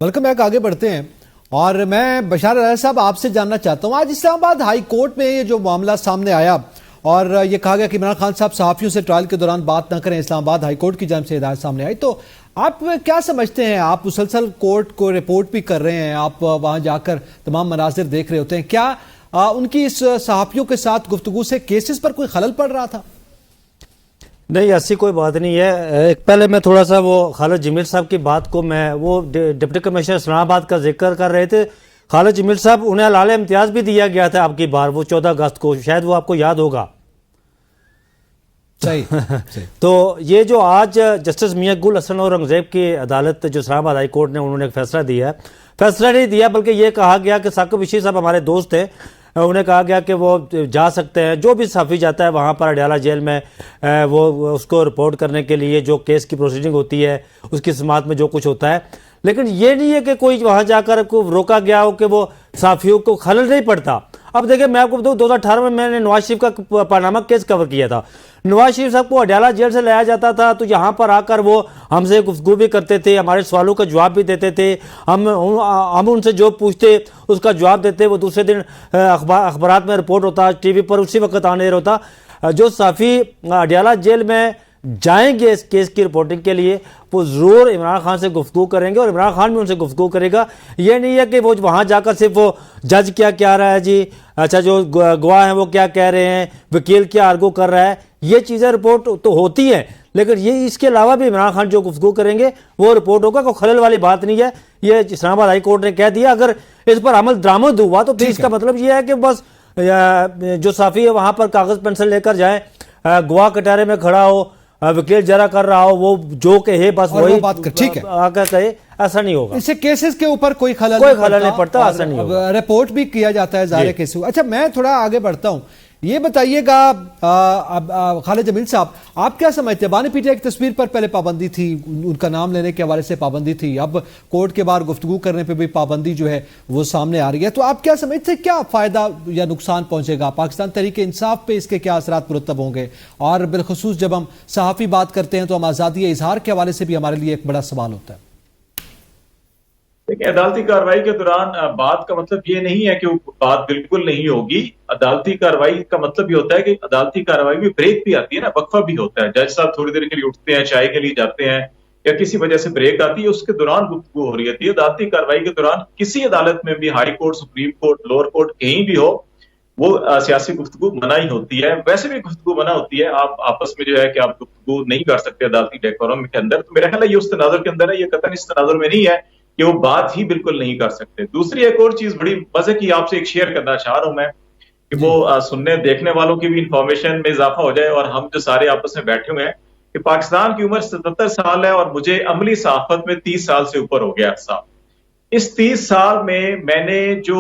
Welcome back. आगे बढ़ते हैं और मैं बशार अल साहब आपसे जानना चाहता हूं, आज इस्लामाबाद हाई कोर्ट में ये जो मामला सामने आया और ये कहा गया कि इमरान खान साहब सहाफियों से ट्रायल के दौरान बात न करें, इस्लामाबाद हाई कोर्ट की जानिब से हिदायत सामने आई, तो आप क्या समझते हैं? आप मुसलसल कोर्ट को रिपोर्ट भी कर रहे हैं, आप वहां जाकर तमाम मनाजिर देख रहे होते हैं, क्या उनकी इस सहाफियों के साथ गुफ्तगू से केसेस पर कोई खलल पड़ रहा था? नहीं, ऐसी कोई बात नहीं है। एक पहले मैं थोड़ा सा वो खालिद जमील साहब की बात को, मैं वो डिप्टी कमिश्नर इस्लामाबाद का जिक्र कर रहे थे। खालिद जमील साहब, उन्हें हलाल इम्तियाज भी दिया गया था आपकी बार, वो 14 अगस्त को, शायद वो आपको याद होगा। सही। तो ये जो आज जस्टिस मियां गुल हसन और औरंगजेब की अदालत जो इस्लामाबाद हाई कोर्ट ने उन्होंने एक फैसला दिया है, फैसला नहीं दिया बल्कि ये कहा गया कि साकिब ऋषि साहब हमारे दोस्त थे, उन्हें कहा गया कि वो जा सकते हैं, जो भी सहाफ़ी जाता है वहाँ पर अडयाला जेल में वो उसको रिपोर्ट करने के लिए जो केस की प्रोसीडिंग होती है उसकी समाअत में जो कुछ होता है, लेकिन ये नहीं है कि कोई वहाँ जाकर को रोका गया हो कि वो सहाफ़ियों को खलल नहीं पड़ता। अब देखिए, मैं आपको बताऊँ, 2018 में मैंने नवाज शरीफ का पानामा केस कवर किया था। नवाज शरीफ साहब को अडयाला जेल से लाया जाता था तो यहाँ पर आकर वो हमसे गुफ्तगू भी करते थे, हमारे सवालों का जवाब भी देते थे, हम उनसे जो पूछते उसका जवाब देते। वो दूसरे दिन अखबारात में रिपोर्ट होता, टीवी पर उसी वक्त आने होता। जो सहाफ़ी अडयाला जेल में जाएंगे इस केस की रिपोर्टिंग के लिए, वो ज़रूर इमरान खान से गुफ्तगू करेंगे और इमरान खान भी उनसे गुफ्तगू करेगा। ये नहीं है कि वो वहाँ जाकर सिर्फ वो जज क्या कह रहा है जी, अच्छा जो गवाह हैं वो क्या कह रहे हैं, वकील क्या आर्गू कर रहा है, ये चीज़ें रिपोर्ट तो होती है, लेकिन ये इसके अलावा भी इमरान खान जो गुफ्तगू करेंगे वो रिपोर्ट होगा। कोई खलल वाली बात नहीं है। ये इस्लामाबाद हाई कोर्ट ने कह दिया, अगर इस पर अमल दरामद हुआ तो फिर इसका मतलब ये है कि बस जो साफ़ी है वहाँ पर कागज़ पेंसिल लेकर जाए, गवाह कटारे में खड़ा हो, वकील जरा कर रहा हो, वो जो कहे बस वही बात कर, ठीक है, आकर कहे, ऐसा नहीं होगा। इससे केसेस के ऊपर कोई खलल नहीं पड़ता, ऐसा नहीं होगा। रिपोर्ट भी किया जाता है जारे केस। अच्छा, मैं थोड़ा आगे बढ़ता हूं, ये बताइएगा खालिद जमील साहब, आप क्या समझते हैं? बानी पीटीआई की तस्वीर पर पहले पाबंदी थी, उनका नाम लेने के हवाले से पाबंदी थी, अब कोर्ट के बाहर गुफ्तगू करने पे भी पाबंदी जो है वो सामने आ रही है, तो आप क्या समझते हैं, क्या फायदा या नुकसान पहुंचेगा पाकिस्तान तहरीक इंसाफ पे? इसके क्या असरात मुरतब होंगे? और बिलखसूस जब हम सहाफ़ी बात करते हैं तो हम आज़ादी इजहार के हवाले से भी हमारे लिए एक बड़ा सवाल होता है। देखिए, अदालती कार्रवाई के दौरान बात का मतलब ये नहीं है कि वो बात बिल्कुल नहीं होगी। अदालती कार्रवाई का मतलब ये होता है कि अदालती कार्रवाई में ब्रेक भी आती है ना, वक्फा भी होता है। जज साहब थोड़ी देर के लिए उठते हैं, चाय के लिए जाते हैं, या किसी वजह से ब्रेक आती है, उसके दौरान गुफ्तगू हो रही होती है। अदालती कार्रवाई के दौरान किसी अदालत में भी, high court, supreme court, lower court, कहीं भी हो, वो सियासी गुफ्तगू मना ही होती है। वैसे भी गुफ्तगू मना होती है, आप आपस में जो है कि आप गुफ्तगू नहीं कर सकते अदालती डेकोरम के अंदर। तो मेरा ख्याल है ये उस तनाजुर के अंदर है, ये कतई इस तनाजुर में नहीं है कि वो बात ही बिल्कुल नहीं कर सकते। दूसरी एक और चीज बड़ी मजे की आपसे एक शेयर करना चाह रहा हूं मैं, कि वो सुनने देखने वालों की भी इंफॉर्मेशन में इजाफा हो जाए, और हम जो सारे आपस में बैठे हुए हैं, कि पाकिस्तान की उम्र 77 साल है और मुझे अमली सहाफत में 30 साल से ऊपर हो गया साहब। इस 30 साल में मैंने जो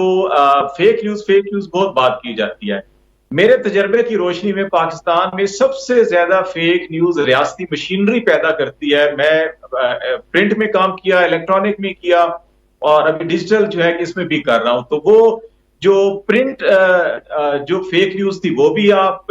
फेक न्यूज बहुत बात की जाती है, मेरे तजर्बे की रोशनी में पाकिस्तान में सबसे ज्यादा फेक न्यूज रियासती मशीनरी पैदा करती है। मैं प्रिंट में काम किया, इलेक्ट्रॉनिक में किया, और अभी डिजिटल जो है इसमें भी कर रहा हूं। तो वो जो प्रिंट जो फेक न्यूज थी वो भी आप,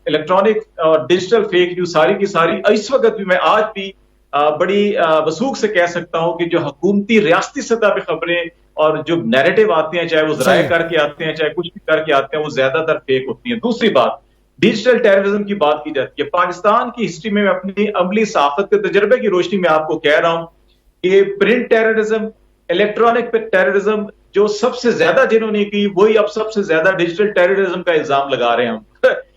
इलेक्ट्रॉनिक और डिजिटल फेक न्यूज सारी की सारी इस वक्त भी, मैं आज भी बड़ी वसूख से कह सकता हूं कि जो हुकूमती रियासती सतह पे खबरें और जो नैरेटिव आते हैं, चाहे वो जराए करके आते हैं, चाहे कुछ भी करके आते हैं, वो ज्यादातर फेक होती हैं। दूसरी बात, डिजिटल टेररिज्म की बात की जाती है। पाकिस्तान की हिस्ट्री में मैं अपनी अमली साफत के तजर्बे की रोशनी में आपको कह रहा हूं कि प्रिंट टेररिज्म, इलेक्ट्रॉनिक टेररिज्म जो सबसे ज्यादा जिन्होंने की, वही अब सबसे ज्यादा डिजिटल टेररिज्म का इल्जाम लगा रहे हैं हम।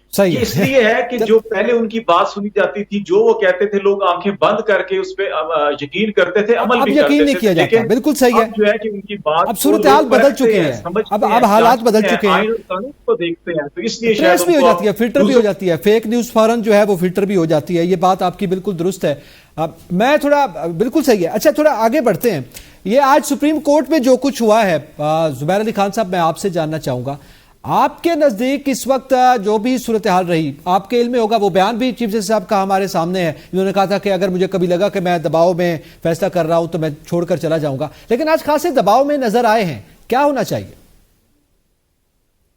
सही ये इसलिए है कि जो पहले उनकी बात सुनी जाती थी, जो वो कहते थे, लोग आंखें बंद करके उस पर यकीन करते थे, अमल भी यकीन नहीं किया जाता। बिल्कुल सही है। जो है कि उनकी बात, अब सूरत हाल बदल चुकी है, अब हालात बदल चुके हैं, कानून को देखते हैं, तो इसलिए ट्रेस भी हो जाती है, फिल्टर भी हो जाती है, फेक न्यूज फौरन जो है वो फिल्टर भी हो जाती है। ये बात आपकी बिल्कुल दुरुस्त है। अब मैं थोड़ा, बिल्कुल सही है। अच्छा, थोड़ा आगे बढ़ते हैं। ये आज सुप्रीम कोर्ट में जो कुछ हुआ है, जुबैर अली खान साहब, मैं आपसे जानना चाहूंगा, आपके नजदीक इस वक्त जो भी सूरत हाल रही, आपके इल्म में होगा, वो बयान भी चीफ जस्टिस साहब का हमारे सामने है। इन्होंने कहा था कि अगर मुझे कभी लगा कि मैं दबाव में फैसला कर रहा हूं तो मैं छोड़कर चला जाऊंगा, लेकिन आज खासे दबाव में नजर आए हैं। क्या होना चाहिए?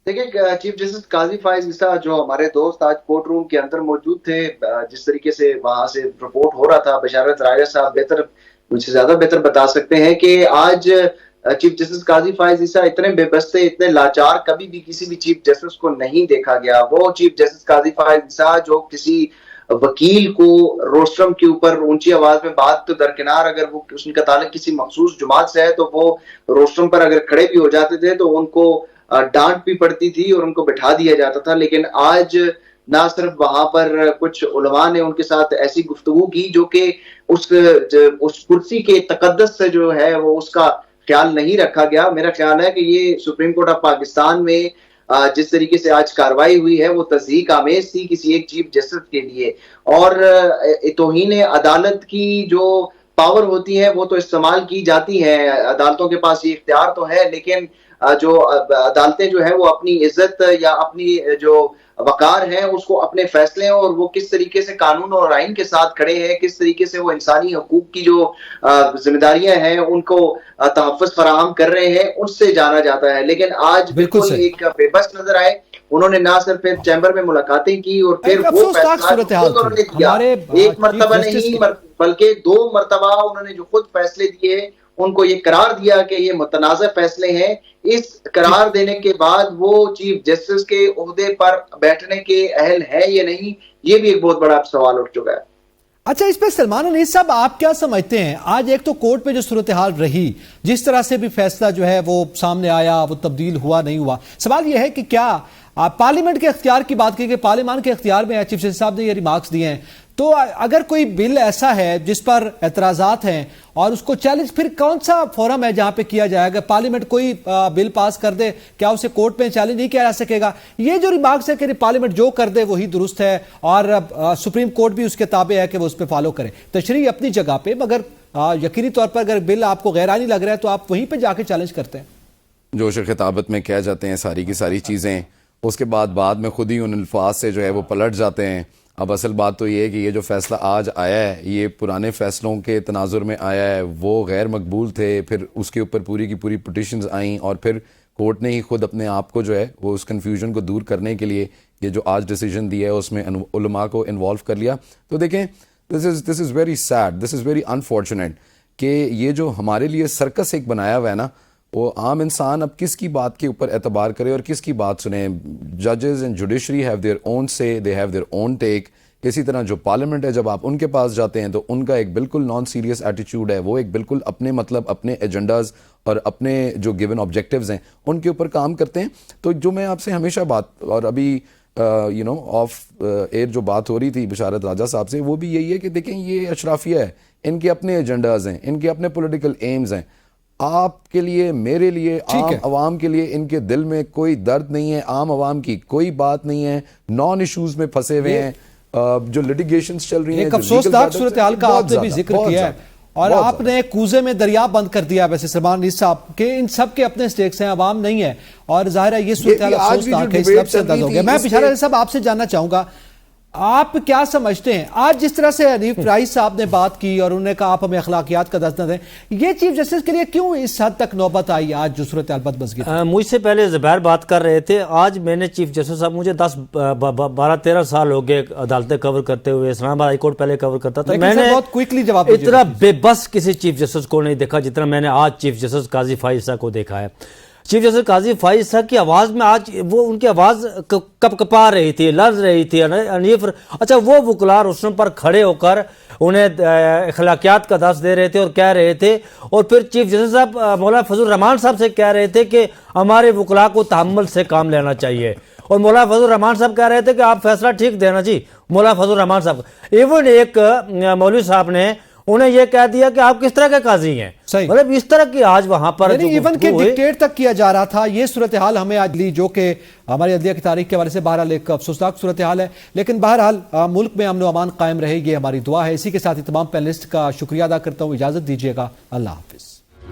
देखिए, चीफ जस्टिस काजी फाइज ईसा जो हमारे दोस्त आज कोर्ट रूम के अंदर मौजूद थे, जिस तरीके से वहां से रिपोर्ट हो रहा था, बशारत राय साहब बेहतर मुझसे ज्यादा बेहतर बता सकते हैं कि आज चीफ जस्टिस काजी फायज ईसा इतने बेबस थे, इतने लाचार कभी भी किसी भी चीफ जस्टिस को नहीं देखा गया। वो चीफ जस्टिस काजी फायज ईसा जो किसी वकील को रोस्ट्रम के ऊपर ऊंची आवाज में बात तो दरकिनार, अगर वो उनका ताल्लुक किसी मखसूस जमात से है तो वो रोस्ट्रम पर अगर खड़े भी हो जाते थे तो उनको डांट भी पड़ती थी और उनको बिठा दिया जाता था। लेकिन आज ना सिर्फ वहां पर कुछ उलमा ने उनके साथ ऐसी गुफ्तगू की जो कि उस कुर्सी के तकद्दस से जो है वो उसका ख्याल नहीं रखा गया। मेरा ख्याल है कि ये सुप्रीम कोर्ट ऑफ पाकिस्तान में जिस तरीके से आज कार्रवाई हुई है वो तस्दीक आमेज थी किसी एक चीफ जस्टिस के लिए। और तौहीन अदालत की जो पावर होती है वो तो इस्तेमाल की जाती है, अदालतों के पास ये इख्तियार तो है, लेकिन जो अदालतें जो है वो अपनी इज्जत या अपनी जो वकार है उसको अपने फैसले और वो किस तरीके से कानून और आइन के साथ खड़े हैं, किस तरीके से वो इंसानी हकूक की जो जिम्मेदारियां हैं उनको तहफ़्फ़ुज़ फराहम कर रहे हैं, उससे जाना जाता है। लेकिन आज बिल्कुल एक बेबस नजर आए। उन्होंने ना सिर्फ चैम्बर में मुलाकातें की और फिर वो फैसला उन्होंने दिया, एक मरतबा नहीं बल्कि 2 मरतबा उन्होंने जो खुद फैसले दिए उनको ये करार दिया कि ये मुतनाज़ फैसले हैं। इस करार देने के बाद वो चीफ जस्टिस के ओहदे पर बैठने के अहल है या नहीं, ये भी एक बहुत बड़ा सवाल उठ चुका है। अच्छा, इस पे सलमान अनीस साहब आप क्या समझते हैं? आज एक तो कोर्ट में जो सूरत हाल रही, जिस तरह से भी फैसला जो है वो सामने आया, वो तब्दील हुआ नहीं हुआ, सवाल यह है कि क्या पार्लियामेंट के इख्तियार की बात की गई, पार्लियामान के इख्तियार में चीफ जस्टिस साहब ने ये रिमार्क्स दिए हैं, तो अगर कोई बिल ऐसा है जिस पर एतराजात हैं और उसको चैलेंज, फिर कौन सा फोरम है जहां पे किया जाएगा? पार्लियामेंट कोई बिल पास कर दे, क्या उसे कोर्ट में चैलेंज नहीं किया जा सकेगा? ये जो रिमार्क्स है कि पार्लियामेंट जो कर दे वही दुरुस्त है और सुप्रीम कोर्ट भी उसके ताबे है कि वो उस पर फॉलो करे, तशरीह अपनी जगह पे, मगर यकीनी तौर पर अगर बिल आपको गैरानी लग रहा है तो आप वहीं पर जाके चैलेंज करते हैं। जोश खिताबत में कह जाते हैं सारी की सारी चीज़ें, उसके बाद में खुद ही उन अल्फाज से जो है वो पलट जाते हैं। अब असल बात तो ये है कि ये जो फैसला आज आया है ये पुराने फैसलों के तनाजुर में आया है, वो गैर मकबूल थे, फिर उसके ऊपर पूरी की पूरी पिटिशन्स आईं और फिर कोर्ट ने ही खुद अपने आप को जो है वो उस कन्फ्यूजन को दूर करने के लिए ये जो आज डिसीजन दिया है उसमें उलमा को इन्वॉल्व कर लिया। तो देखें, this is very sad, this is very unfortunate कि ये जो हमारे लिए सर्कस एक बनाया हुआ है ना, वो आम इंसान अब किसकी बात के ऊपर एतबार करे और किसकी बात सुने। जजेस and judiciary have their own say, they have their own take. इसी तरह जो पार्लियामेंट है, जब आप उनके पास जाते हैं तो उनका एक बिल्कुल नॉन सीरियस एटीट्यूड है, वो एक बिल्कुल अपने मतलब अपने एजेंडाज और अपने जो गिवन ऑब्जेक्टिव्स हैं उनके ऊपर काम करते हैं। तो जो मैं आपसे हमेशा बात, और अभी ऑफ एयर जो बात हो रही थी बिशारत राजा साहब से, वो भी यही है कि देखें ये अशराफिया है, इनके अपने एजेंडाज हैं, इनके अपने पॉलिटिकल एम्स हैं। आपके लिए, मेरे लिए, आम आवाम के लिए इनके दिल में कोई दर्द नहीं है, आम आवाम की कोई बात नहीं है, नॉन इश्यूज में फंसे हुए हैं। जो लिटिगेशंस चल रही हैं, एक अफसोसनाक सूरत हाल का आपने भी जिक्र किया है और आपने कूजे में दरिया बंद कर दिया। वैसे सलमान अनीस साहब के इन सब के अपने स्टेक्स हैं, आवाम नहीं है, और जाहिर है ये सूरत हाल अफसोसनाक है, इस लब से दर्द हो गया। मैं बिशारत साहब आपसे जानना चाहूंगा, आप क्या समझते हैं आज जिस तरह से हनीफ राइस साहब ने बात की और उन्होंने कहा आप हमें अखलाकियात का दर्जा दें, ये चीफ जस्टिस के लिए क्यों इस हद तक नौबत आई आज जो सूरत हाल बदमज़ गई? मुझसे पहले ज़ुबैर बात कर रहे थे, आज मैंने चीफ जस्टिस साहब, मुझे 10-12-13 साल हो गए अदालतें कवर करते हुए, इस्लामाबाद हाई कोर्ट पहले कवर करता था, मैंने बहुत क्विकली जवाब इतना बेबस किसी चीफ जस्टिस को नहीं देखा जितना मैंने आज चीफ जस्टिस काजी फाइज साहब को देखा है। चीफ जस्टिस काजी फाइज साहब की आवाज़ में आज वो उनकी आवाज़ कपकपा रही थी, लर्ज रही थी। अनीफ, अच्छा, वो वकला रोस्ट्रम पर खड़े होकर उन्हें अखलाकियात का दर्स दे रहे थे और कह रहे थे, और फिर चीफ जस्टिस साहब मौलाना फजल रहमान साहब से कह रहे थे कि हमारे वकला को तहम्मुल से काम लेना चाहिए, और मौलाना फजल रहमान साहब कह रहे थे कि आप फैसला ठीक देना जी। मौलाना फजल रहमान साहब, इवन एक मौलवी साहब ने उन्हें यह कह दिया कि आप किस तरह के काजी हैं, मतलब इस तरह की आज वहां पर इवन के डिक्टेट तक किया जा रहा था। ये सूरत हाल हमें आज ली, जो कि हमारी अदलिया की तारीख के हवाले से बहरहाल एक अफसोसनाक सूरत हाल है, लेकिन बहरहाल मुल्क में अमन व अमान कायम रहे, ये हमारी दुआ है। इसी के साथ ही तमाम पैनलिस्ट का शुक्रिया अदा करता हूँ, इजाजत दीजिएगा, अल्लाह हाफिज।